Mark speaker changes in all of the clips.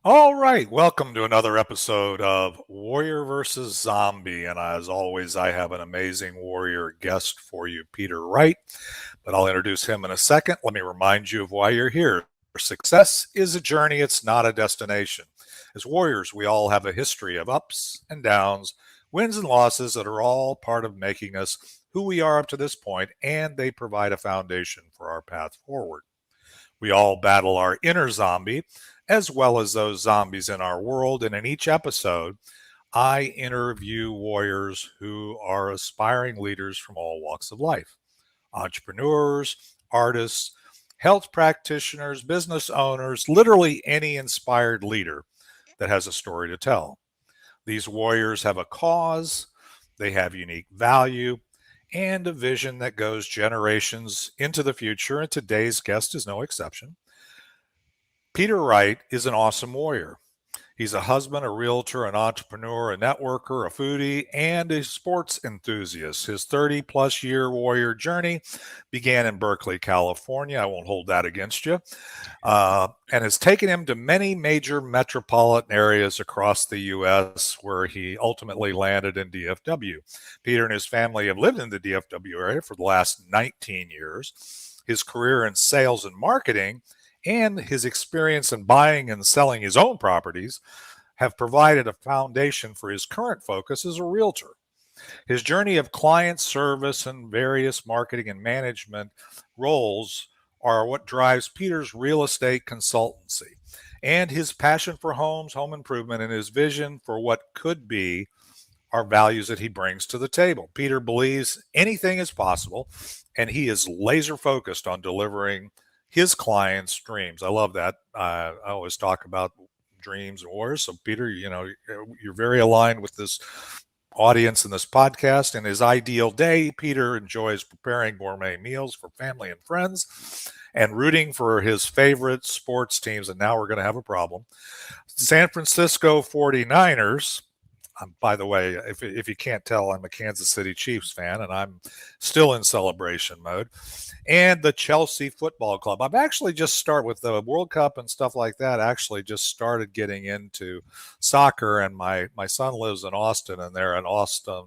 Speaker 1: All right, welcome to another episode of Warrior versus Zombie. And as always, I have an amazing warrior guest for you, Peter Wright. But I'll introduce him in a second. Let me remind you of why you're here. Success is a journey, it's not a destination. As warriors, we all have a history of ups and downs, wins and losses that are all part of making us who we are up to this point, and they provide a foundation for our path forward. We all battle our inner zombie, as well as those zombies in our world. And in each episode, I interview warriors who are aspiring leaders from all walks of life: entrepreneurs, artists, health practitioners, business owners, literally any inspired leader that has a story to tell. These warriors have a cause, they have unique value, and a vision that goes generations into the future, and today's guest is no exception. Peter Wright is an awesome warrior. He's a husband, a realtor, an entrepreneur, a networker, a foodie, and a sports enthusiast. His 30 plus year warrior journey began in Berkeley, California. I won't hold that against you. And has taken him to many major metropolitan areas across the U.S., where he ultimately landed in DFW. Peter and his family have lived in the DFW area for the last 19 years. His career in sales and marketing and his experience in buying and selling his own properties have provided a foundation for his current focus as a realtor. His journey of client service and various marketing and management roles are what drives Peter's real estate consultancy, and his passion for homes, home improvement, and his vision for what could be are values that he brings to the table. Peter believes anything is possible, and he is laser focused on delivering his clients' dreams. I love that. I always talk about dreams and wars. So, Peter, you're very aligned with this audience in this podcast. In his ideal day, Peter enjoys preparing gourmet meals for family and friends and rooting for his favorite sports teams. And now we're going to have a problem. San Francisco 49ers. By the way, if you can't tell, I'm a Kansas City Chiefs fan, and I'm still in celebration mode. And the Chelsea Football Club. I've actually just started with the World Cup and stuff like that. Actually, just started getting into soccer, and my son lives in Austin, and they're an Austin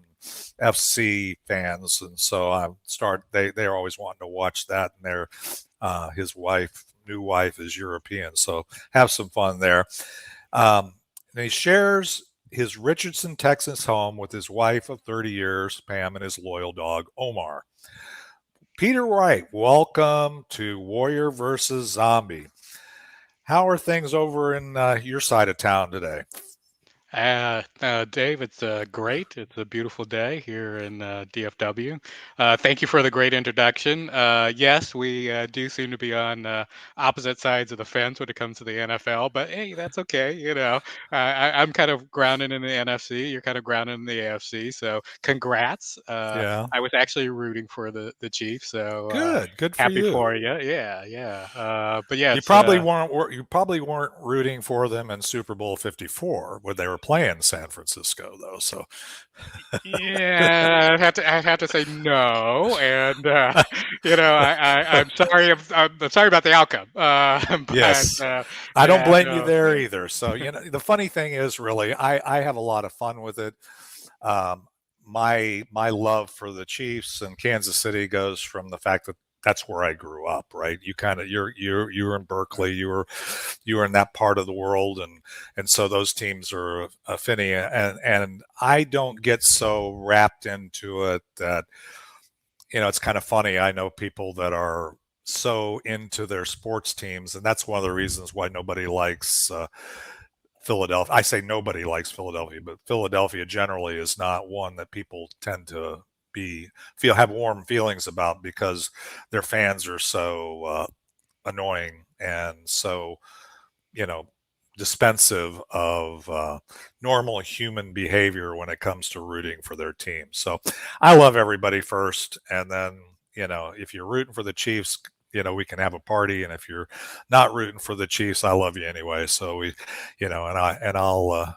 Speaker 1: FC fans, and so they're always wanting to watch that, and his new wife is European, so have some fun there. And he shares his Richardson, Texas home with his wife of 30 years, Pam, and his loyal dog, Omar. Peter Wright, welcome to Warrior versus Zombie. How are things over in your side of town today?
Speaker 2: Dave, it's great. It's a beautiful day here in DFW. Thank you for the great introduction. Yes, we do seem to be on opposite sides of the fence when it comes to the NFL, but hey, that's okay. I'm kind of grounded in the NFC. You're kind of grounded in the AFC. So, congrats.
Speaker 1: Yeah.
Speaker 2: I was actually rooting for the Chiefs, so
Speaker 1: Good for
Speaker 2: happy
Speaker 1: you.
Speaker 2: for you. Yeah, yeah. But yeah,
Speaker 1: You
Speaker 2: it's
Speaker 1: probably weren't rooting for them in Super Bowl 54 when they were playing San Francisco, though. So
Speaker 2: Yeah, I had to say no, and I'm sorry. I'm sorry about the outcome. But
Speaker 1: yes, I don't
Speaker 2: yeah,
Speaker 1: blame you
Speaker 2: no.
Speaker 1: there either. So the funny thing is, really, I have a lot of fun with it. Um, my love for the Chiefs and Kansas City goes from the fact that that's where I grew up, right? You were in Berkeley, you were in that part of the world, and so those teams are affinity, and I don't get so wrapped into it that it's kind of funny. I know people that are so into their sports teams, and that's one of the reasons why nobody likes Philadelphia. I say nobody likes Philadelphia, but Philadelphia generally is not one that people tend to have warm feelings about, because their fans are so annoying and so you know dispensive of normal human behavior when it comes to rooting for their team. So I love everybody first, and then if you're rooting for the Chiefs, we can have a party, and if you're not rooting for the Chiefs, I love you anyway. So I'll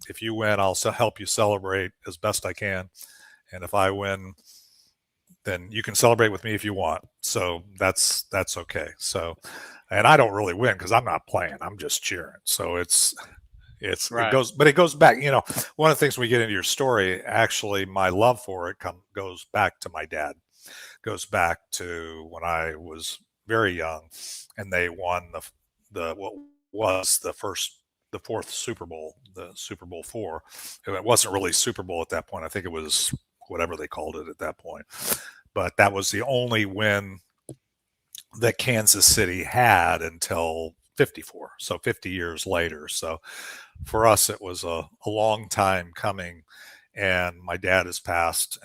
Speaker 1: if you win, I'll help you celebrate as best I can, and if I win, then you can celebrate with me if you want. So that's okay. So, and I don't really win because I'm not playing. I'm just cheering. So it
Speaker 2: Right.
Speaker 1: goes, but it goes back. One of the things when we get into your story, actually, my love for it goes back to my dad. Goes back to when I was very young, and they won the what was the fourth Super Bowl, the Super Bowl four. It wasn't really Super Bowl at that point. I think it was whatever they called it at that point. But that was the only win that Kansas City had until 54. So 50 years later. So for us, it was a long time coming. And my dad has passed,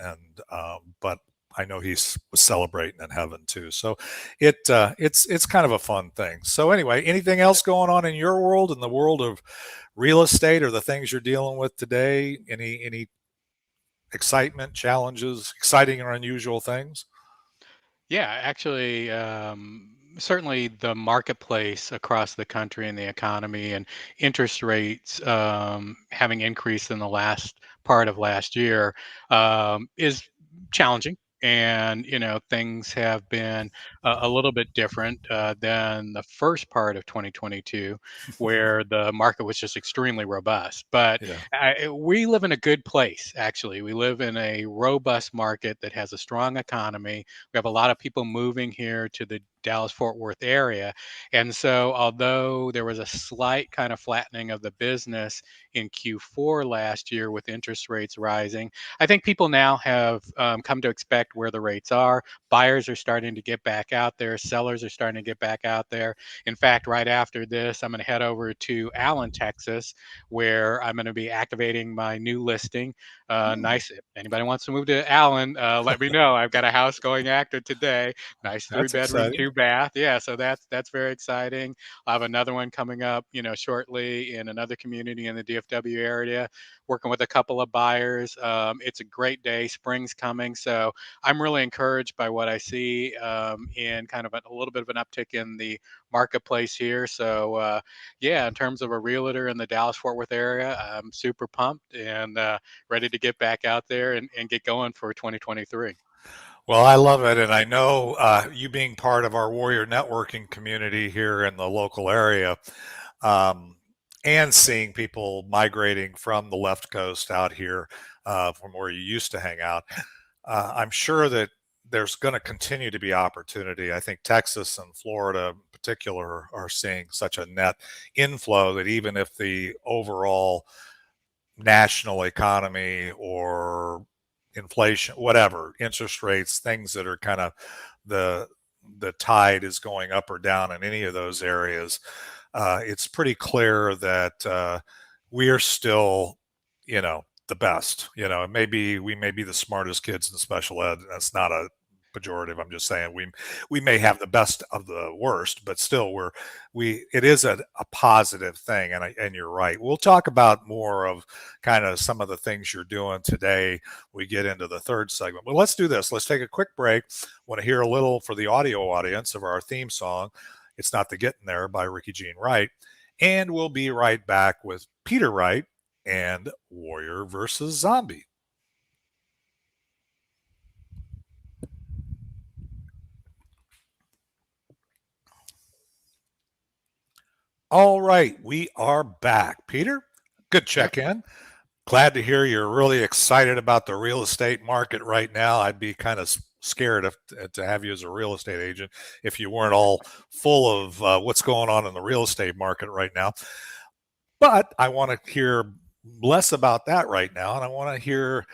Speaker 1: but I know he's celebrating in heaven too. So it's kind of a fun thing. So anyway, anything else going on in your world, in the world of real estate, or the things you're dealing with today? Any excitement, challenges, exciting or unusual things?
Speaker 2: Yeah, actually, certainly the marketplace across the country and the economy and interest rates having increased in the last part of last year is challenging. And things have been a little bit different than the first part of 2022, where the market was just extremely robust. But
Speaker 1: Yeah.
Speaker 2: we live in a good place. Actually, we live in a robust market that has a strong economy. We have a lot of people moving here to the Dallas Fort Worth area. And so, although there was a slight kind of flattening of the business in Q4 last year with interest rates rising, I think people now have come to expect where the rates are. Buyers are starting to get back out there, sellers are starting to get back out there. In fact, right after this, I'm going to head over to Allen, Texas, where I'm going to be activating my new listing.
Speaker 1: Hmm.
Speaker 2: Nice. If anybody wants to move to Allen, let me know. I've got a house going active today. Nice three
Speaker 1: That's
Speaker 2: bedroom,
Speaker 1: exciting.
Speaker 2: two bath. Yeah, so that's very exciting. I have another one coming up, shortly in another community in the DFW area. Working with a couple of buyers. It's a great day. Spring's coming, so I'm really encouraged by what I see in kind of a little bit of an uptick in the marketplace here. So yeah, in terms of a realtor in the Dallas Fort Worth area, I'm super pumped and ready to get back out there and get going for 2023.
Speaker 1: Well, I love it, and I know you being part of our Warrior networking community here in the local area, um, and seeing people migrating from the left coast out here from where you used to hang out. I'm sure that there's going to continue to be opportunity. I think Texas and Florida in particular are seeing such a net inflow that even if the overall national economy or inflation, whatever, interest rates, things that are kind of the the tide is going up or down in any of those areas, it's pretty clear that we are still, the best. Maybe we may be the smartest kids in special ed. That's not a pejorative. I'm just saying we may have the best of the worst, but still it is a positive thing. And you're right. We'll talk about more of kind of some of the things you're doing today. We get into the third segment, but let's do this. Let's take a quick break. Want to hear a little for the audio audience of our theme song. It's Not the Getting There by Ricky Jean Wright. And we'll be right back with Peter Wright and Warrior versus Zombie. All right, we are back. Peter, good
Speaker 2: Yep.
Speaker 1: check in. Glad to hear you're really excited about the real estate market right now. I'd be kind of scared to have you as a real estate agent if you weren't all full of what's going on in the real estate market right now. But I want to hear less about that right now, and I want to hear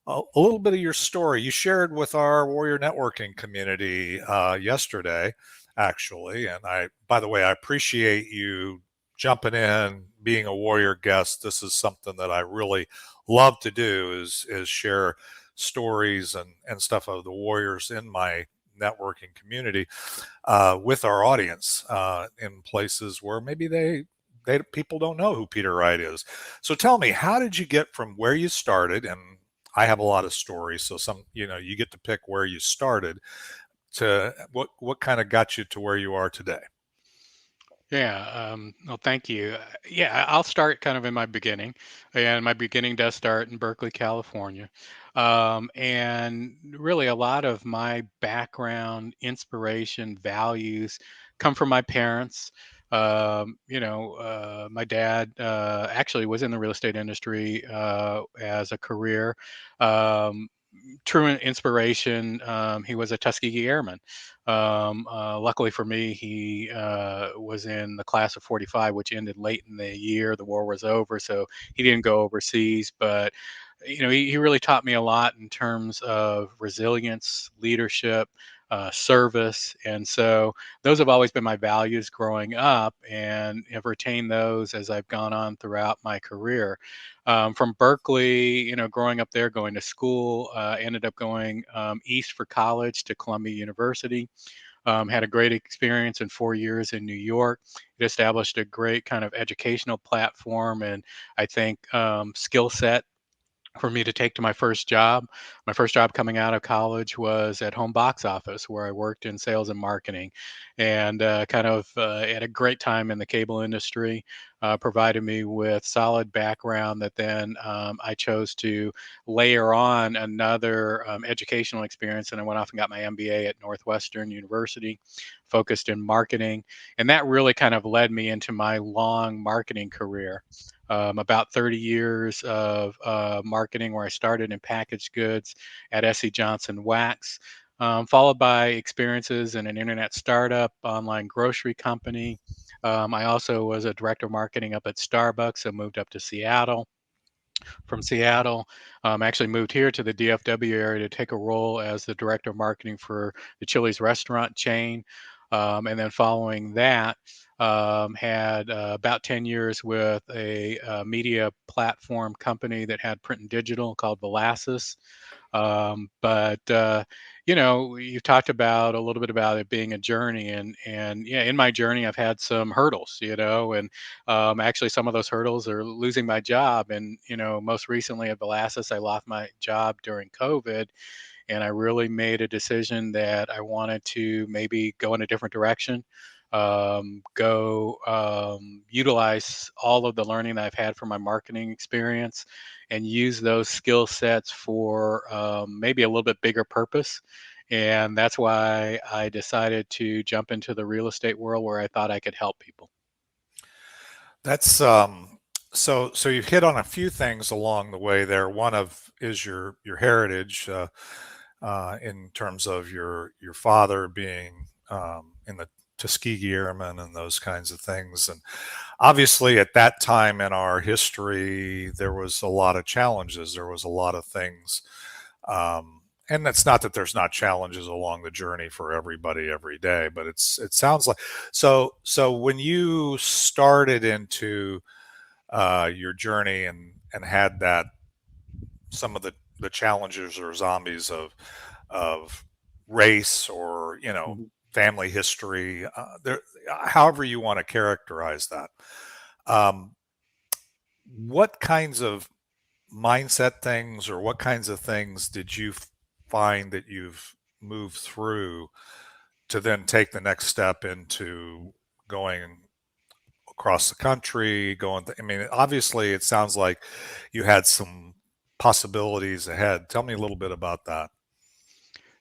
Speaker 1: a little bit of your story. You shared with our Warrior Networking community yesterday, actually. And by the way, I appreciate you jumping in, being a Warrior guest. This is something that I really love to do is share stories and stuff of the Warriors in my networking community with our audience in places where maybe they people don't know who Peter Wright is. So tell me, how did you get from where you started? And I have a lot of stories, so you get to pick where you started to what kind of got you to where you are today.
Speaker 2: Yeah. Well, thank you. Yeah, I'll start kind of in my beginning, and my beginning does start in Berkeley, California. And really, a lot of my background, inspiration, values come from my parents. My dad actually was in the real estate industry as a career. Um, True inspiration. He was a Tuskegee Airman. Luckily for me, he was in the class of '45, which ended late in the year. The war was over, so he didn't go overseas. But he really taught me a lot in terms of resilience, leadership, service, and so those have always been my values growing up, and have retained those as I've gone on throughout my career. From Berkeley, growing up there, going to school, ended up going east for college to Columbia University. Had a great experience in 4 years in New York. It established a great kind of educational platform, and I think skill set for me to take to my first job. My first job coming out of college was at Home Box Office, where I worked in sales and marketing, and had a great time in the cable industry. Provided me with solid background that then I chose to layer on another educational experience, and I went off and got my MBA at Northwestern University, focused in marketing, and that really kind of led me into my long marketing career. About 30 years of marketing, where I started in packaged goods at SC Johnson Wax, followed by experiences in an internet startup, online grocery company. I also was a director of marketing up at Starbucks and moved up to Seattle. From Seattle, actually moved here to the DFW area to take a role as the director of marketing for the Chili's restaurant chain. And then following that, had about 10 years with a media platform company that had print and digital called Velasas. But you've talked about a little bit about it being a journey, and yeah, in my journey, I've had some hurdles, and actually some of those hurdles are losing my job. And most recently at Velasas, I lost my job during COVID, and I really made a decision that I wanted to maybe go in a different direction, go utilize all of the learning that I've had from my marketing experience, and use those skill sets for maybe a little bit bigger purpose. And that's why I decided to jump into the real estate world, where I thought I could help people.
Speaker 1: That's so you've hit on a few things along the way there. One of is your heritage in terms of your father being in the Tuskegee Airmen and those kinds of things. And obviously, at that time in our history, there was a lot of challenges. There was a lot of things. And it's not that there's not challenges along the journey for everybody every day, but it sounds like so when you started into your journey and had that some of the challenges or zombies of race or
Speaker 2: Mhm.
Speaker 1: family history, there, however you want to characterize that. Um, what kinds of mindset things or what kinds of things did you find that you've moved through to then take the next step into going across the country, I mean, obviously it sounds like you had some possibilities ahead. Tell me a little bit about that.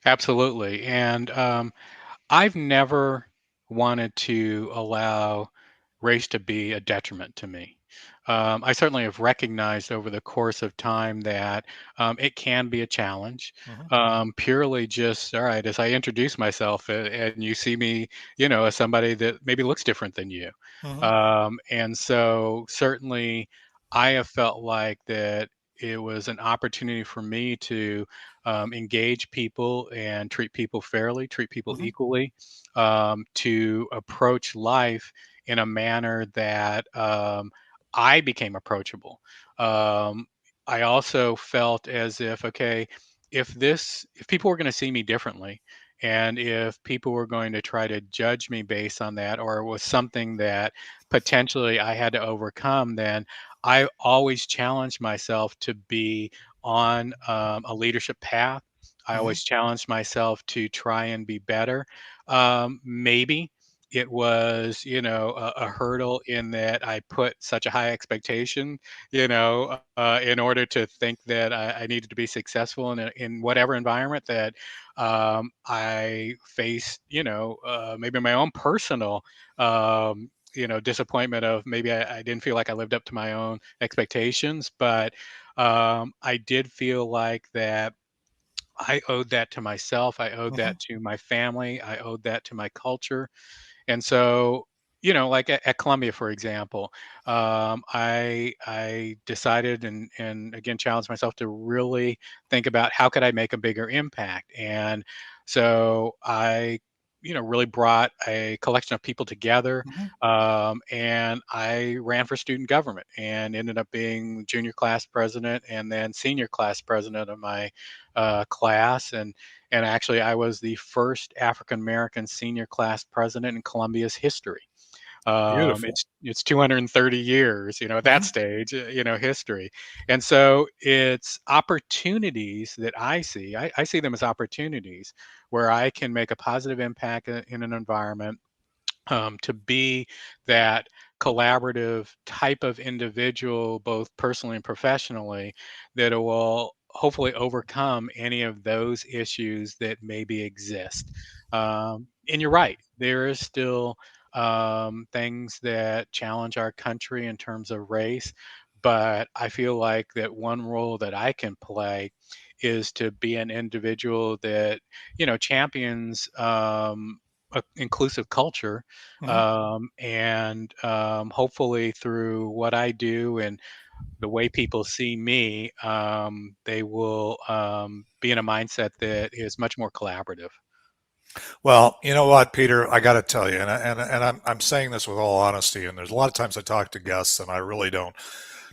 Speaker 2: Absolutely. And I've never wanted to allow race to be a detriment to me. I certainly have recognized over the course of time that it can be a challenge.
Speaker 1: Hmm.
Speaker 2: Purely just, all right, as I introduce myself and you see me, as somebody that maybe looks different than you.
Speaker 1: Hmm.
Speaker 2: And so certainly I have felt like that it was an opportunity for me to engage people and treat people fairly, treat people
Speaker 1: Hmm.
Speaker 2: equally, to approach life in a manner that I became approachable. Um, I also felt as if, okay, if people were going to see me differently, and if people were going to try to judge me based on that, or it was something that potentially I had to overcome, then I always challenged myself to be on a leadership path. I
Speaker 1: Hmm.
Speaker 2: always challenged myself to try and be better. Maybe it was, a hurdle in that I put such a high expectation, in order to think that I needed to be successful in whatever environment that I faced, maybe my own personal, disappointment of maybe I didn't feel like I lived up to my own expectations, but I did feel like that I owed that to myself. I owed
Speaker 1: Hmm.
Speaker 2: that to my family. I owed that to my culture. And so, like at Columbia, for example, I decided and again challenged myself to really think about how could I make a bigger impact. And so I, really brought a collection of people together,
Speaker 1: Hmm.
Speaker 2: and I ran for student government and ended up being junior class president and then senior class president of my class. And actually, I was the first African American senior class president in Columbia's history.
Speaker 1: Beautiful.
Speaker 2: It's 230 years, at that
Speaker 1: Hmm.
Speaker 2: stage, history. And so it's opportunities that I see. I see them as opportunities where I can make a positive impact in an environment, to be that collaborative type of individual, both personally and professionally, that will hopefully overcome any of those issues that maybe exist. And you're right, there is still things that challenge our country in terms of race. But I feel like that one role that I can play is to be an individual that, champions a inclusive culture,
Speaker 1: Hmm.
Speaker 2: and hopefully through what I do and the way people see me, they will be in a mindset that is much more collaborative.
Speaker 1: Well, you know what, Peter, I got to tell you, and I'm saying this with all honesty, and there's a lot of times I talk to guests and I really don't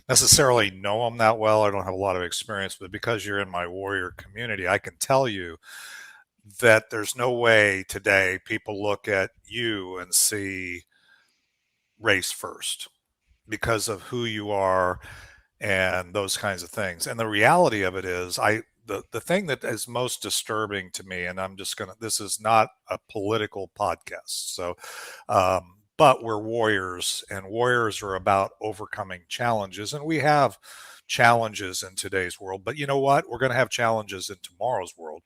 Speaker 1: necessarily know them that well. I don't have a lot of experience, but because you're in my warrior community, I can tell you that there's no way today people look at you and see race first because of who you are and those kinds of things. And the reality of it is, the thing that is most disturbing to me, and I'm just gonna, this is not a political podcast, so but we're warriors, and warriors are about overcoming challenges, and we have challenges in today's world. But you know what? We're going to have challenges in tomorrow's world,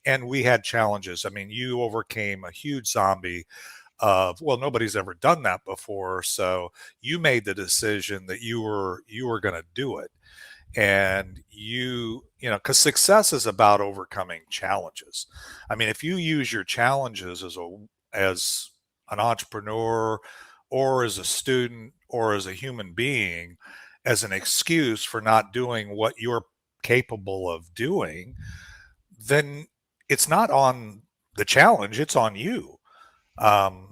Speaker 1: and we had challenges. I mean, you overcame a huge zombie of, well, nobody's ever done that before, so you made the decision that you were going to do it. And because success is about overcoming challenges. I mean, if you use your challenges as an entrepreneur or as a student or as a human being as an excuse for not doing what you're capable of doing, then it's not on the challenge, it's on you. um,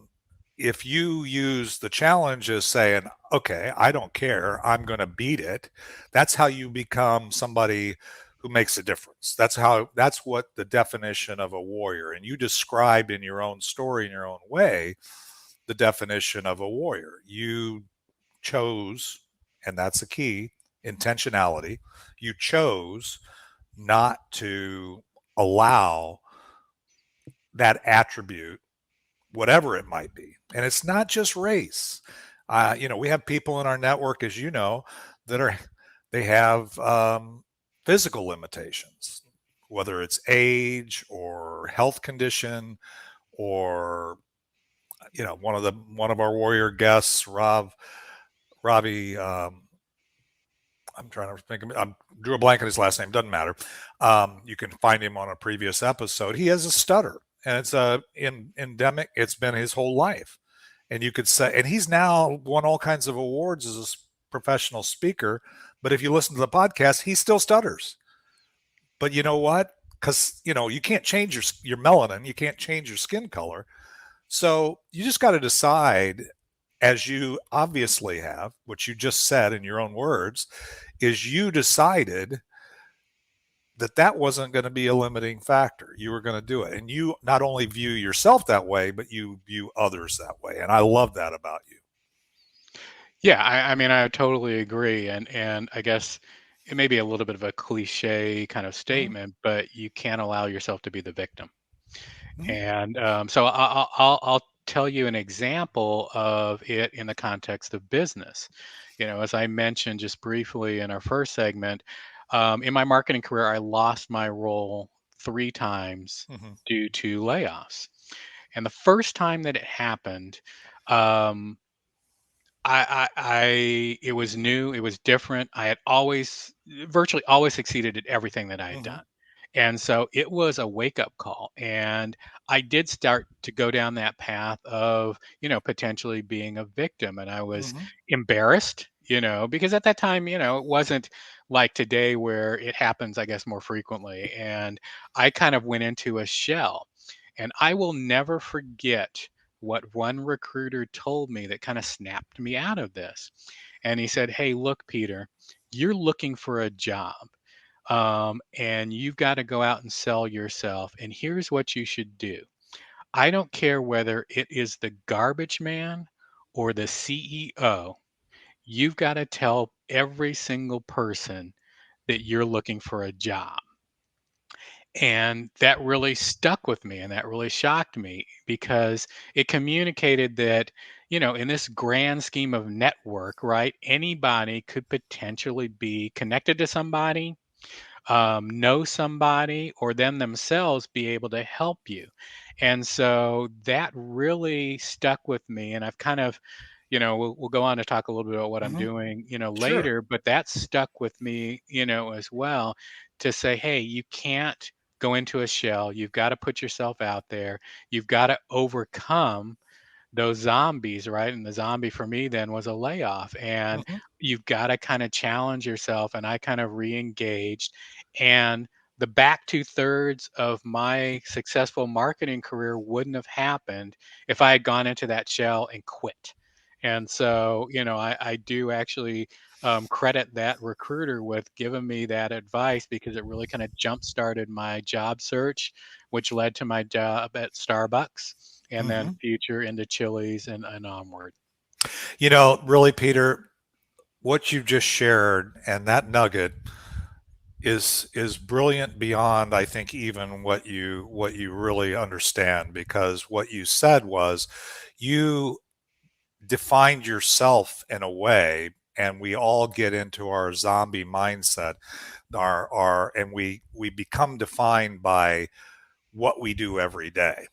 Speaker 1: if you use the challenge as saying, okay, I don't care, I'm going to beat it, that's how you become somebody who makes a difference. That's what the definition of a warrior. And you described in your own story, in your own way, the definition of a warrior. You chose, and that's the key, intentionality. You chose not to allow that attribute, whatever it might be. And it's not just race. We have people in our network, as you know, that they have physical limitations, whether it's age or health condition, or one of our warrior guests, Ravi. I'm trying to think. I drew a blank on his last name. Doesn't matter. You can find him on a previous episode. He has a stutter, and it's endemic. It's been his whole life, and you could say, and he's now won all kinds of awards as a professional speaker. But if you listen to the podcast, he still stutters. But you know what? Because you can't change your melanin, you can't change your skin color. So you just got to decide, as you obviously have, what you just said in your own words, is you decided that that wasn't going to be a limiting factor. You were going to do it. And you not only view yourself that way, but you view others that way. And I love that about you.
Speaker 2: Yeah, I mean, I totally agree, and I guess it may be a little bit of a cliche kind of
Speaker 1: Hmm.
Speaker 2: statement, but you can't allow yourself to be the victim.
Speaker 1: Hmm.
Speaker 2: And so I'll tell you an example of it in the context of business. As I mentioned just briefly in our first segment, in my marketing career, I lost my role 3 times
Speaker 1: Hmm.
Speaker 2: due to layoffs. And the first time that it happened, um, it was new, it was different. I had virtually always succeeded at everything that I had
Speaker 1: Hmm.
Speaker 2: done. And so it was a wake up call. And I did start to go down that path of, potentially being a victim. And I was
Speaker 1: Hmm.
Speaker 2: embarrassed, because at that time, it wasn't like today where it happens, I guess, more frequently. And I kind of went into a shell. And I will never forget what one recruiter told me that kind of snapped me out of this. And he said, "Hey, look, Peter, you're looking for a job, and you've got to go out and sell yourself. And here's what you should do. I don't care whether it is the garbage man or the CEO. You've got to tell every single person that you're looking for a job." And that really stuck with me and that really shocked me because it communicated that, in this grand scheme of network, right, anybody could potentially be connected to somebody, know somebody, or them themselves be able to help you. And so that really stuck with me. And I've kind of, we'll go on to talk a little bit about what I'm
Speaker 1: Hmm.
Speaker 2: doing,
Speaker 1: Sure.
Speaker 2: later, but that stuck with me, as well, to say, hey, you can't go into a shell. You've got to put yourself out there. You've got to overcome those zombies, right? And the zombie for me then was a layoff. And
Speaker 1: Hmm.
Speaker 2: you've got to kind of challenge yourself. And I kind of re-engaged. And the back 2/3 of my successful marketing career wouldn't have happened if I had gone into that shell and quit. And so, I do actually credit that recruiter with giving me that advice because it really kind of jump started my job search, which led to my job at Starbucks and then
Speaker 1: Hmm.
Speaker 2: future into Chili's and onward.
Speaker 1: Really, Peter, what you just shared and that nugget is brilliant beyond, I think, even what you really understand, because what you said was you defined yourself in a way, and we all get into our zombie mindset, our and we become defined by what we do every day,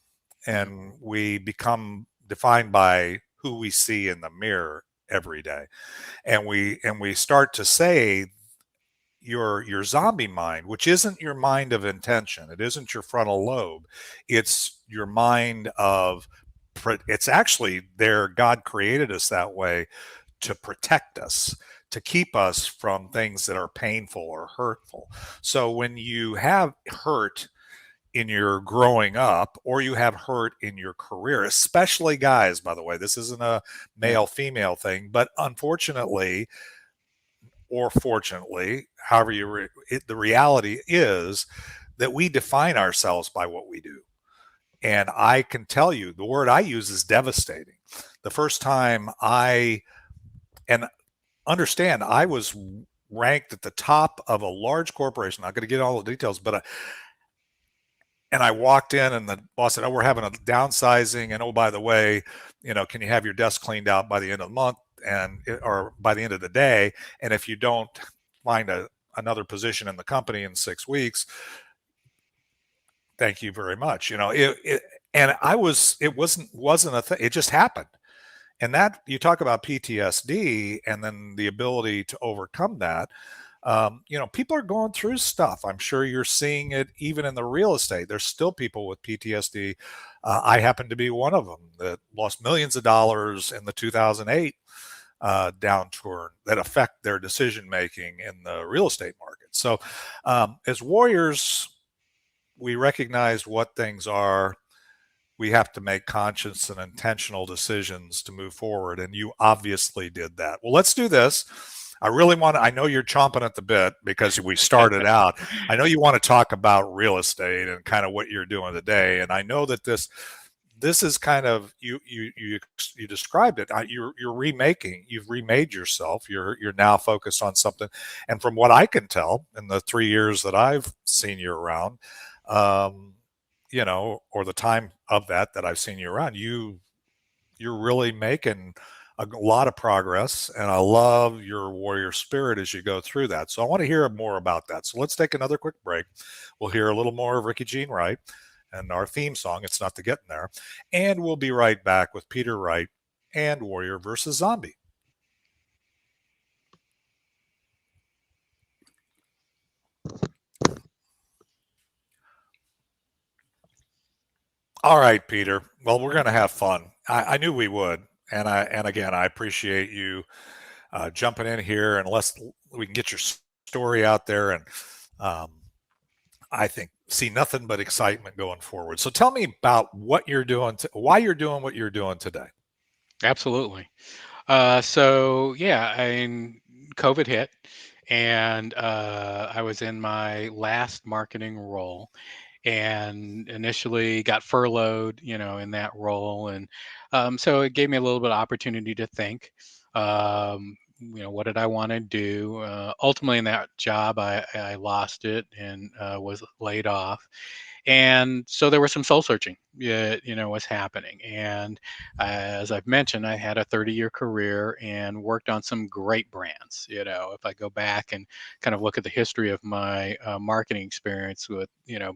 Speaker 2: Mm,
Speaker 1: and we become defined by who we see in the mirror every day, and we start to say your zombie mind, which isn't your mind of intention, it isn't your frontal lobe, it's your mind of it's actually there. God created us that way to protect us, to keep us from things that are painful or hurtful. So when you have hurt in your growing up, or you have hurt in your career, especially guys, by the way, this isn't a
Speaker 2: yeah.
Speaker 1: male female thing, but unfortunately, or fortunately, however the reality is that we define ourselves by what we do. And I can tell you, the word I use is devastating. The first time and understand, I was ranked at the top of a large corporation. I'm not going to get all the details, but and I walked in, and the boss said, "Oh, we're having a downsizing, and oh, by the way, can you have your desk cleaned out by the end of the month, or by the end of the day? And if you don't find another position in the company in 6 weeks, thank you very much." And it wasn't a thing. It just happened. And that, you talk about PTSD and then the ability to overcome that. People are going through stuff. I'm sure you're seeing it even in the real estate. There's still people with PTSD. I happen to be one of them that lost millions of dollars in the 2008 downturn that affect their decision making in the real estate market. So, as warriors, we recognize what things are. We have to make conscious and intentional decisions to move forward. And you obviously did that. Well, let's do this. I know you're chomping at the bit because we started out. I know you want to talk about real estate and kind of what you're doing today. And I know that this is kind of, you described it. You've remade yourself. You're now focused on something. And from what I can tell in the 3 years that I've seen you around, or the time of that I've seen you around, you're really making a lot of progress, and I love your warrior spirit as you go through that. So I want to hear more about that. So let's take another quick break. We'll hear a little more of Ricky Jean Wright and our theme song, It's Not to Get in There. And we'll be right back with Peter Wright and Warrior versus Zombie. All right, Peter. Well, we're going to have fun. I knew we would, and again, I appreciate you jumping in here, and let's we can get your story out there, and um, I think see nothing but excitement going forward. So tell me about what you're doing, why you're doing what you're doing today.
Speaker 2: Absolutely. So yeah, COVID hit, and I was in my last marketing role, and initially got furloughed, in that role, and so it gave me a little bit of opportunity to think. What did I want to do? Ultimately, in that job, I lost it and was laid off, and so there was some soul searching, yeah, was happening. And as I've mentioned, I had a 30-year career and worked on some great brands. If I go back and kind of look at the history of my marketing experience with,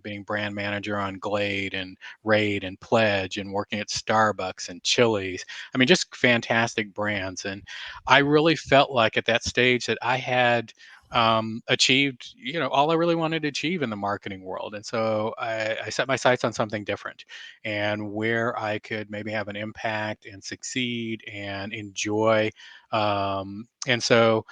Speaker 2: being brand manager on Glade and Raid and Pledge, and working at Starbucks and Chili's, I mean, just fantastic brands. And I really felt like at that stage that I had achieved, all I really wanted to achieve in the marketing world. And so I set my sights on something different, and where I could maybe have an impact and succeed and enjoy. And so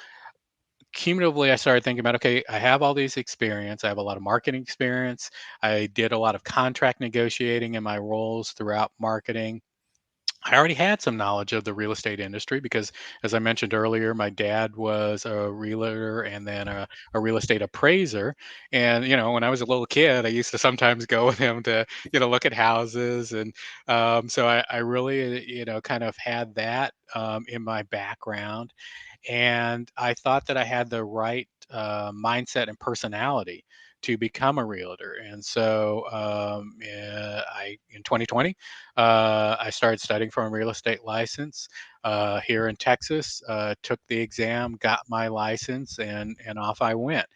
Speaker 2: cumulatively, I started thinking about, okay, I have all these experience. I have a lot of marketing experience. I did a lot of contract negotiating in my roles throughout marketing. I already had some knowledge of the real estate industry because, as I mentioned earlier, my dad was a realtor and then a real estate appraiser. And, when I was a little kid, I used to sometimes go with him to, look at houses. And so I really, kind of had that in my background. And I thought that I had the right mindset and personality to become a realtor. And so in 2020, I started studying for a real estate license here in Texas. Took the exam, got my license, and off I went.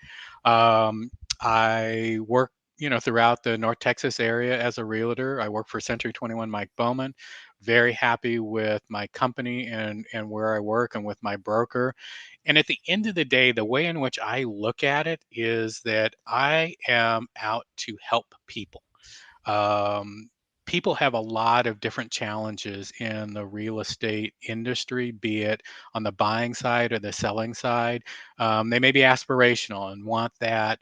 Speaker 2: I worked, throughout the North Texas area as a realtor. I worked for Century 21 Mike Bowman. Very happy with my company and where I work and with my broker. And at the end of the day, the way in which I look at it is that I am out to help people. Um, People have a lot of different challenges in the real estate industry, be it on the buying side or the selling side. They may be aspirational and want that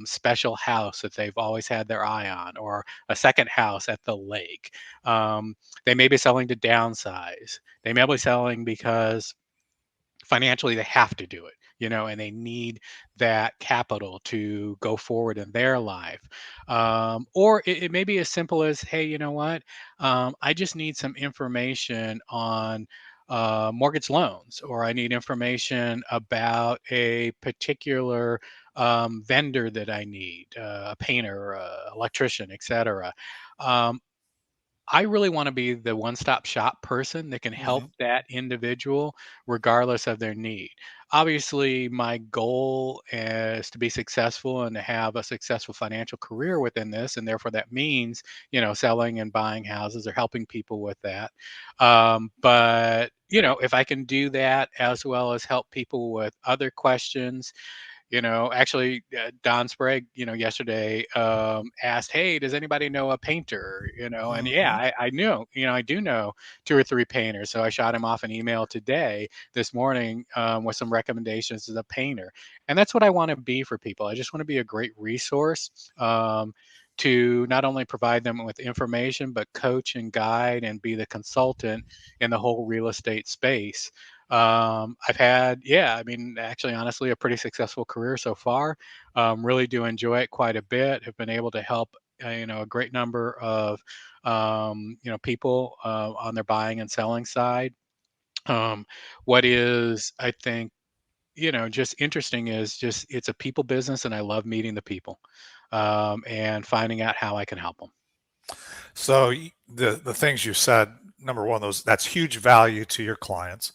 Speaker 2: special house that they've always had their eye on, or a second house at the lake. They may be selling to downsize. They may be selling because financially they have to do it, and they need that capital to go forward in their life. Or it may be as simple as, hey, you know what, I just need some information on mortgage loans, or I need information about a particular vendor that I need, a painter, electrician, etc. I really want to be the one-stop shop person that can help
Speaker 1: Mm-hmm.
Speaker 2: that individual regardless of their need. Obviously, my goal is to be successful and to have a successful financial career within this, and therefore that means, selling and buying houses or helping people with that. But if I can do that as well as help people with other questions, actually, Don Sprague, yesterday asked, "Hey, does anybody know a painter?" And yeah,
Speaker 1: Mm-hmm.
Speaker 2: I knew, I do know two or three painters. So I shot him off an email today, this morning, with some recommendations as a painter. And that's what I want to be for people. I just want to be a great resource. To not only provide them with information, but coach and guide and be the consultant in the whole real estate space. I've had, yeah, I mean, actually, honestly, a pretty successful career so far. Really do enjoy it quite a bit. Have been able to help, a great number of, people on their buying and selling side. What is, I think, just interesting is just it's a people business, and I love meeting the people and finding out how I can help them.
Speaker 1: So the things you said number one, that's huge value to your clients.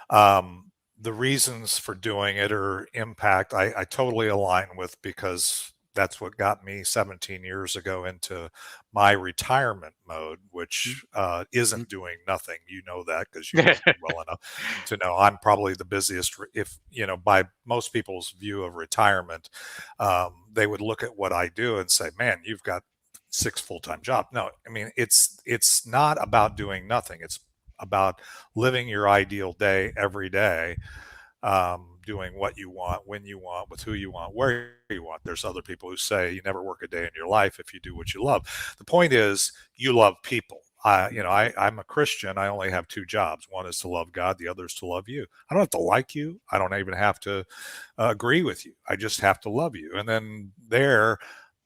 Speaker 1: The reasons for doing it or impact, I totally align with, because that's what got me 17 years ago into my retirement mode, which isn't doing nothing. You know that because you know me well enough to know I'm probably the busiest. If you know, by most people's view of retirement, they would look at what I do and say, "Man, you've got 6 full-time jobs." No, I mean it's not about doing nothing. It's about living your ideal day every day, doing what you want, when you want, with who you want, where you want. There's other people who say you never work a day in your life if you do what you love. The point is, you love people. I'm a Christian. I only have 2 jobs. One is to love God. The other is to love you. I don't have to like you. I don't even have to agree with you. I just have to love you. And then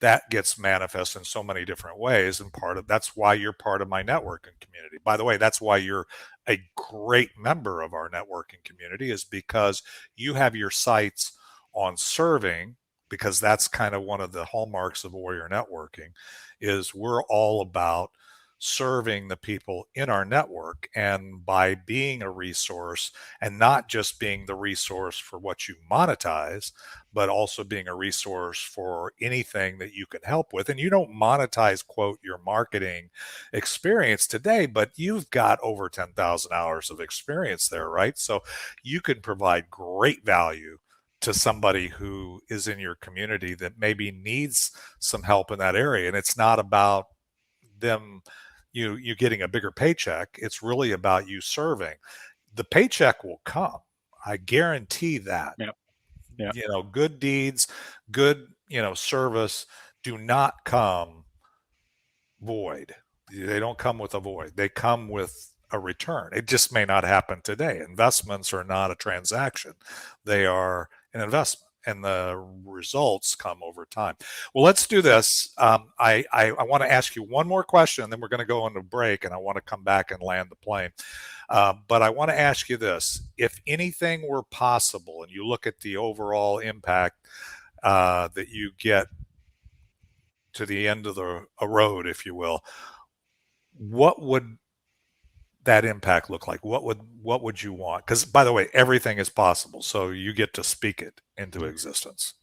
Speaker 1: that gets manifest in so many different ways. And that's why you're part of my networking community. By the way, that's why you're a great member of our networking community, is because you have your sights on serving, because that's kind of one of the hallmarks of Warrior Networking, is we're all about serving the people in our network. And by being a resource, and not just being the resource for what you monetize, but also being a resource for anything that you can help with. And you don't monetize, quote, your marketing experience today, but you've got over 10,000 hours of experience there, right? So you can provide great value to somebody who is in your community that maybe needs some help in that area. And it's not about them, you getting a bigger paycheck. It's really about you serving. The paycheck will come. I guarantee that.
Speaker 2: Yeah. Yeah.
Speaker 1: Good deeds, good, service do not come void. They don't come with a void. They come with a return. It just may not happen today. Investments are not a transaction. They are an investment, and the results come over time. Well, let's do this. I want to ask you one more question, and then we're going to go on a break, and I want to come back and land the plane. But I want to ask you this. If anything were possible, and you look at the overall impact that you get to the end of a road, if you will, what would that impact look like? What would you want? Because, by the way, everything is possible, so you get to speak it into existence.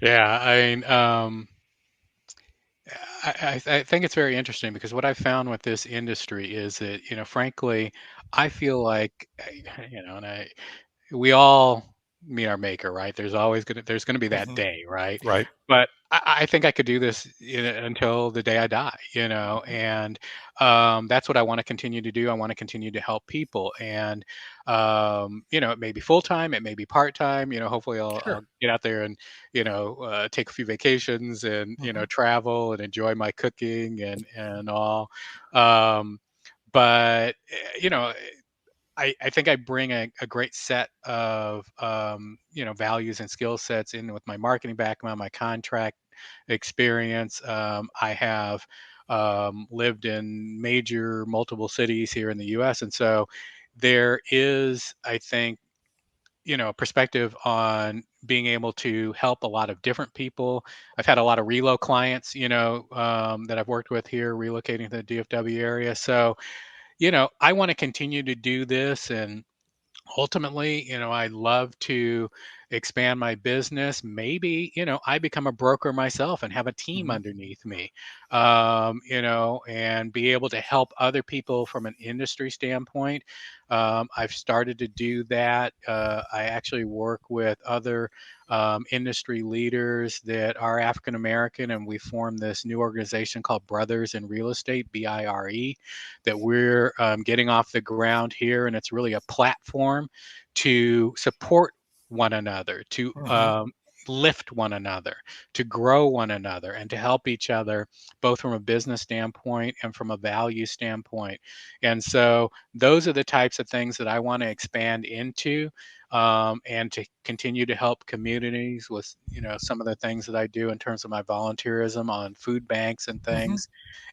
Speaker 2: Yeah, I think it's very interesting, because what I found with this industry is that, frankly, I feel like, and we all meet our maker, right? There's gonna be that
Speaker 1: Hmm.
Speaker 2: day, right?
Speaker 1: Right.
Speaker 2: But I think I could do this, until the day I die,
Speaker 1: Hmm.
Speaker 2: and that's what I want to continue to do. I want to continue to help people, and it may be full time, it may be part time. Hopefully I'll
Speaker 1: Sure.
Speaker 2: get out there and take a few vacations, and
Speaker 1: Hmm.
Speaker 2: travel and enjoy my cooking and all. Um, but I think I bring a great set of values and skill sets in with my marketing background, my contract experience. I have lived in major multiple cities here in the U.S., and so there is, I think, a perspective on being able to help a lot of different people. I've had a lot of relo clients, that I've worked with here relocating to the DFW area. So I want to continue to do this, and ultimately, I love to expand my business. Maybe, I become a broker myself and have a team
Speaker 1: Hmm.
Speaker 2: underneath me, and be able to help other people from an industry standpoint. I've started to do that. I actually work with other industry leaders that are African American, and we formed this new organization called Brothers in Real Estate, BIRE, that we're getting off the ground here. And it's really a platform to support one another, to
Speaker 1: Hmm.
Speaker 2: lift one another, to grow one another, and to help each other, both from a business standpoint and from a value standpoint. And so those are the types of things that I want to expand into, and to continue to help communities with, some of the things that I do in terms of my volunteerism on food banks and
Speaker 1: Hmm.
Speaker 2: things,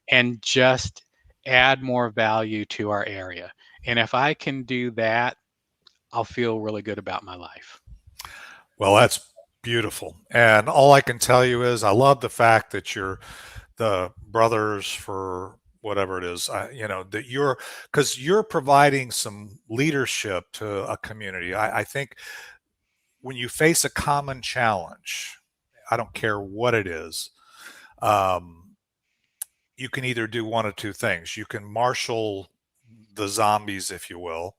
Speaker 2: and just add more value to our area. And if I can do that, I'll feel really good about my life.
Speaker 1: Well, that's beautiful. And all I can tell you is I love the fact that you're the brothers for whatever it is, that because you're providing some leadership to a community. I think when you face a common challenge, I don't care what it is, um, you can either do one of two things. You can marshal the zombies, if you will,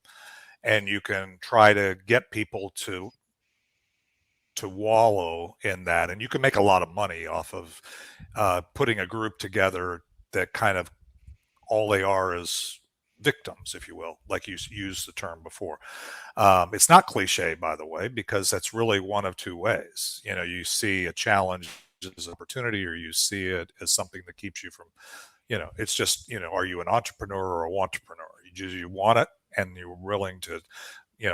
Speaker 1: and you can try to get people to wallow in that, and you can make a lot of money off of putting a group together that kind of all they are is victims, if you will, like you used the term before. It's not cliche, by the way, because that's really one of two ways. You see a challenge as an opportunity, or you see it as something that keeps you from, it's just, are you an entrepreneur or a entrepreneur? You want it and you're willing to,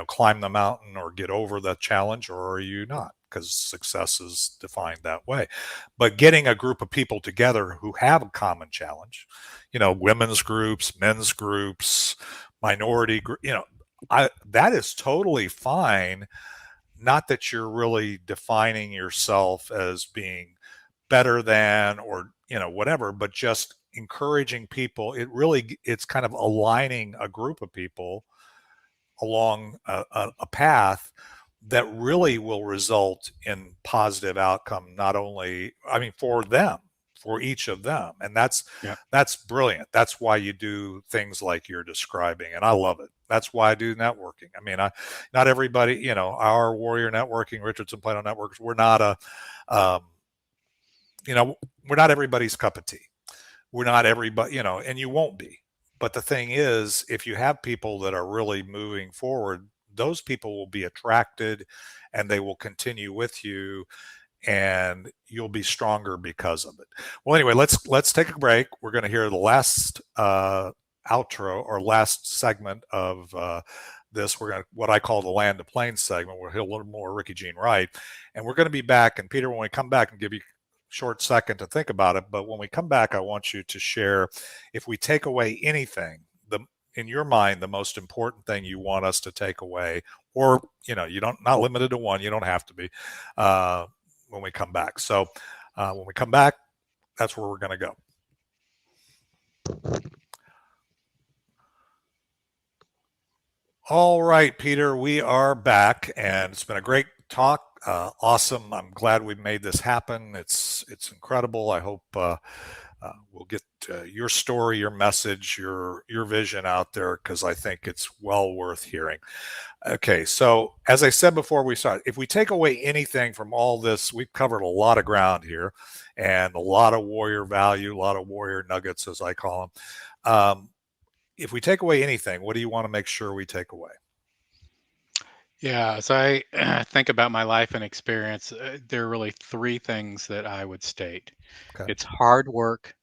Speaker 1: climb the mountain or get over the challenge, or are you not? Because success is defined that way. But getting a group of people together who have a common challenge, women's groups, men's groups, minority group, that is totally fine. Not that you're really defining yourself as being better than, or whatever, but just encouraging people. It's kind of aligning a group of people along a path that really will result in positive outcome, not only, I mean, for them, for each of them. And
Speaker 2: Yeah.
Speaker 1: that's brilliant. That's why you do things like you're describing, and I love it. That's why I do networking. I mean, not everybody, our Warrior Networking, Richardson Plano Networks, we're not um, we're not everybody's cup of tea. We're not everybody, and you won't be. But the thing is, if you have people that are really moving forward, those people will be attracted and they will continue with you, and you'll be stronger because of it. Well, anyway, let's take a break. We're going to hear the last outro, or last segment of this. We're going to, what I call the Land of Plains segment. We'll hear a little more Ricky Jean Wright, and we're going to be back. And Peter, when we come back, and give you short second to think about it, but when we come back, I want you to share, if we take away anything, in your mind, the most important thing you want us to take away, or you don't, not limited to one, you don't have to be, when we come back. So when we come back, that's where we're going to go. All right, Peter, we are back, and it's been a great talk. Awesome. I'm glad we made this happen. It's incredible. I hope we'll get your story, your message, your vision out there, because I think it's well worth hearing. Okay, so as I said before we start, if we take away anything from all this, we've covered a lot of ground here, and a lot of warrior value, a lot of warrior nuggets, as I call them. If we take away anything, what do you want to make sure we take away?
Speaker 2: Yeah, as I think about my life and experience, there are really three things that I would state.
Speaker 1: Okay.
Speaker 2: It's hard work,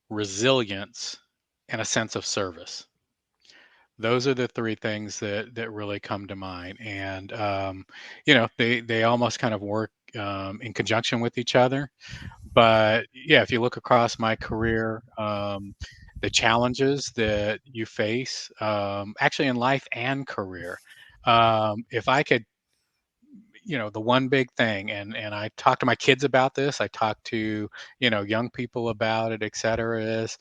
Speaker 2: resilience, and a sense of service. Those are the three things that really come to mind, and they almost kind of work in conjunction with each other. But yeah, if you look across my career, the challenges that you face, actually in life and career, if I could, the one big thing, and I talk to my kids about this, I talk to, young people about it, et cetera, is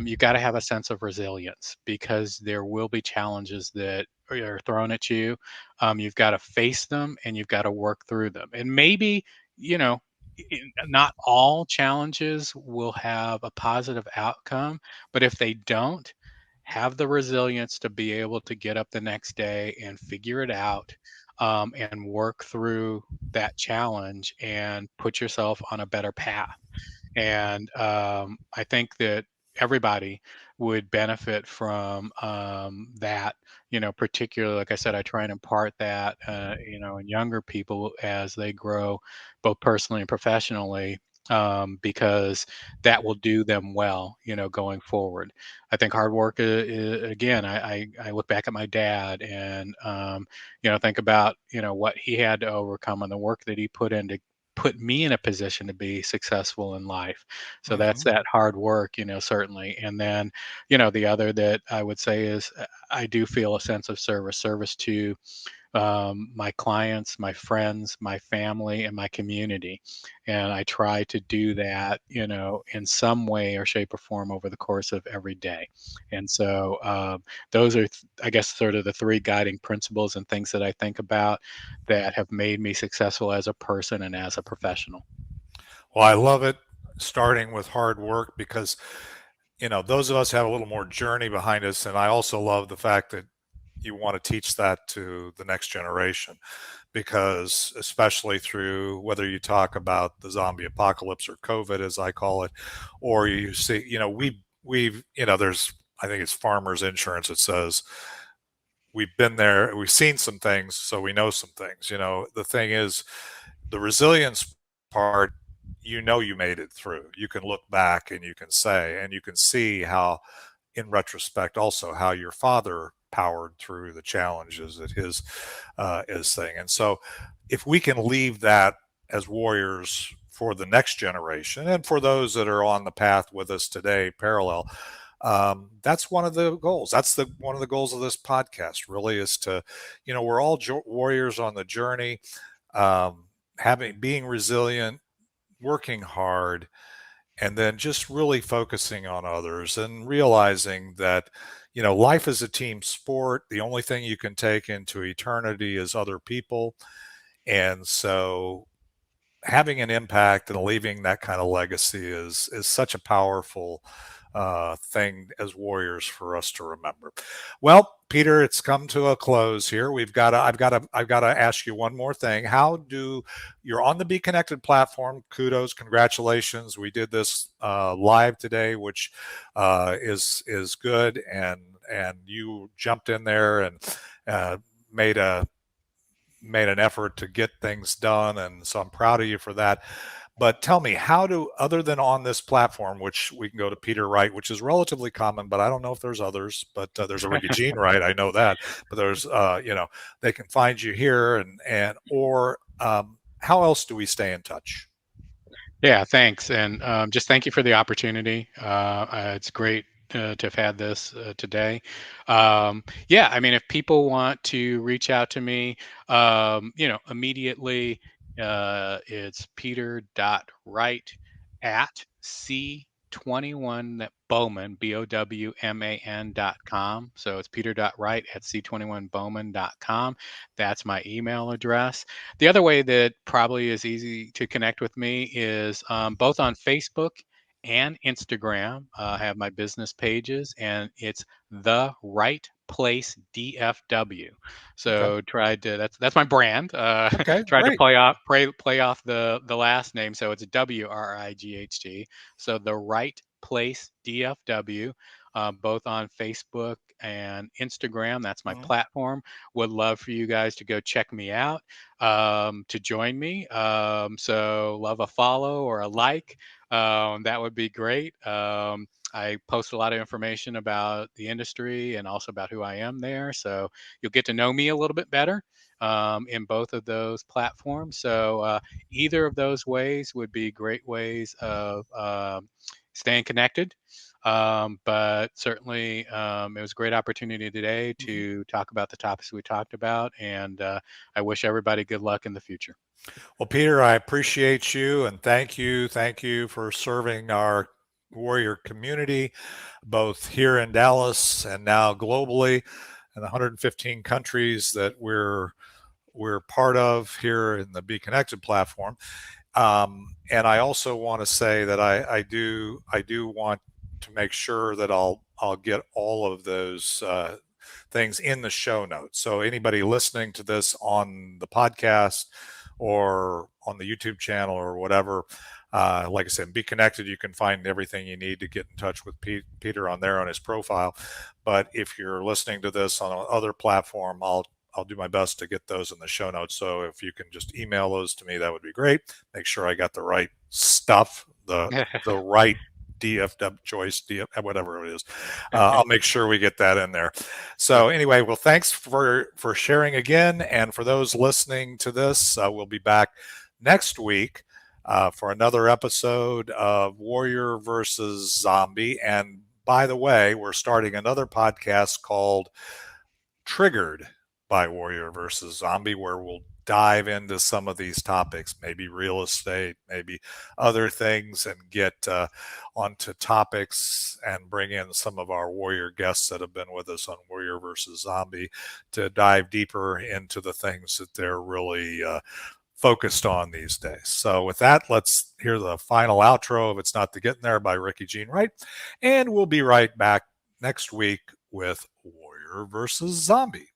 Speaker 2: you got to have a sense of resilience, because there will be challenges that are thrown at you. You've got to face them and you've got to work through them. And maybe, not all challenges will have a positive outcome, but if they don't, have the resilience to be able to get up the next day and figure it out, and work through that challenge and put yourself on a better path. And I think that everybody would benefit from that. Particularly, like I said, I try and impart that, in younger people as they grow, both personally and professionally, because that will do them well, going forward. I think hard work, again, I look back at my dad, and think about what he had to overcome and the work that he put in to put me in a position to be successful in life. So that's
Speaker 1: Mm-hmm.
Speaker 2: that hard work, certainly. And then, the other that I would say is, I do feel a sense of service to my clients, my friends, my family, and my community. And I try to do that, in some way or shape or form over the course of every day. And so those are, I guess, sort of the three guiding principles and things that I think about that have made me successful as a person and as a professional.
Speaker 1: Well, I love it, starting with hard work, because those of us have a little more journey behind us, and I also love the fact that you want to teach that to the next generation, because especially through whether you talk about the zombie apocalypse or COVID, as I call it, or you see, we've there's, I think it's Farmers Insurance that says we've been there, we've seen some things, so we know some things. The thing is, the resilience part, you made it through. You can look back and you can say, and you can see how, in retrospect, also how your father powered through the challenges at his thing. And so, if we can leave that as warriors for the next generation and for those that are on the path with us today, parallel, that's one of the goals. That's the one of the goals of this podcast. Really, is to, we're all warriors on the journey, being resilient, working hard, and then just really focusing on others and realizing that life is a team sport. The only thing you can take into eternity is other people. And so having an impact and leaving that kind of legacy is such a powerful thing as warriors for us to remember. Well, Peter, it's come to a close here. I've got to ask you one more thing. You're on the Be Connected platform? Kudos, congratulations. We did this live today, which is good, and you jumped in there and uh, made an effort to get things done, and so I'm proud of you for that. But tell me, other than on this platform, which we can go to Peter Wright, which is relatively common, but I don't know if there's others, but there's a Ricky Jean Wright, I know that, but there's, they can find you here, or how else do we stay in touch?
Speaker 2: Yeah, thanks. And just thank you for the opportunity. It's great to have had this today. Yeah, I mean, if people want to reach out to me, immediately, it's peter.wright at C21 Bowman, BOWMAN.com. So it's peter.wright at C21Bowman.com. That's my email address. The other way that probably is easy to connect with me is both on Facebook and Instagram. I have my business pages, and it's the right place DFW.
Speaker 1: Okay.
Speaker 2: So tried to that's my brand.
Speaker 1: Okay,
Speaker 2: Tried to
Speaker 1: great.
Speaker 2: play off the last name, so it's WRIGHT. So the right place DFW. Both on Facebook and Instagram. That's my
Speaker 1: Mhm.
Speaker 2: platform. Would love for you guys to go check me out, to join me. So love a follow or a like. That would be great. I post a lot of information about the industry and also about who I am there. So you'll get to know me a little bit better in both of those platforms. So either of those ways would be great ways of staying connected. But certainly, it was a great opportunity today
Speaker 1: Mhm.
Speaker 2: to talk about the topics we talked about, and I wish everybody good luck in the future.
Speaker 1: Well, Peter, I appreciate you, and thank you for serving our warrior community, both here in Dallas and now globally, in 115 countries that we're part of here in the Be Connected platform. And I also want to say that I do want to make sure that I'll get all of those things in the show notes. So anybody listening to this on the podcast or on the YouTube channel or whatever, like I said, Be Connected. You can find everything you need to get in touch with Peter on there on his profile. But if you're listening to this on another platform, I'll do my best to get those in the show notes. So if you can just email those to me, that would be great. Make sure I got the right stuff, the right DFW choice, whatever it is. I'll make sure we get that in there. So anyway, well, thanks for sharing again, and for those listening to this, we'll be back next week for another episode of Warrior versus Zombie. And by the way, we're starting another podcast called Triggered by Warrior versus Zombie, where we'll dive into some of these topics, maybe real estate, maybe other things, and get onto topics and bring in some of our Warrior guests that have been with us on Warrior versus Zombie to dive deeper into the things that they're really focused on these days. So with that, let's hear the final outro of It's Not the Getting There by Ricky Jean Wright, and we'll be right back next week with Warrior versus Zombie.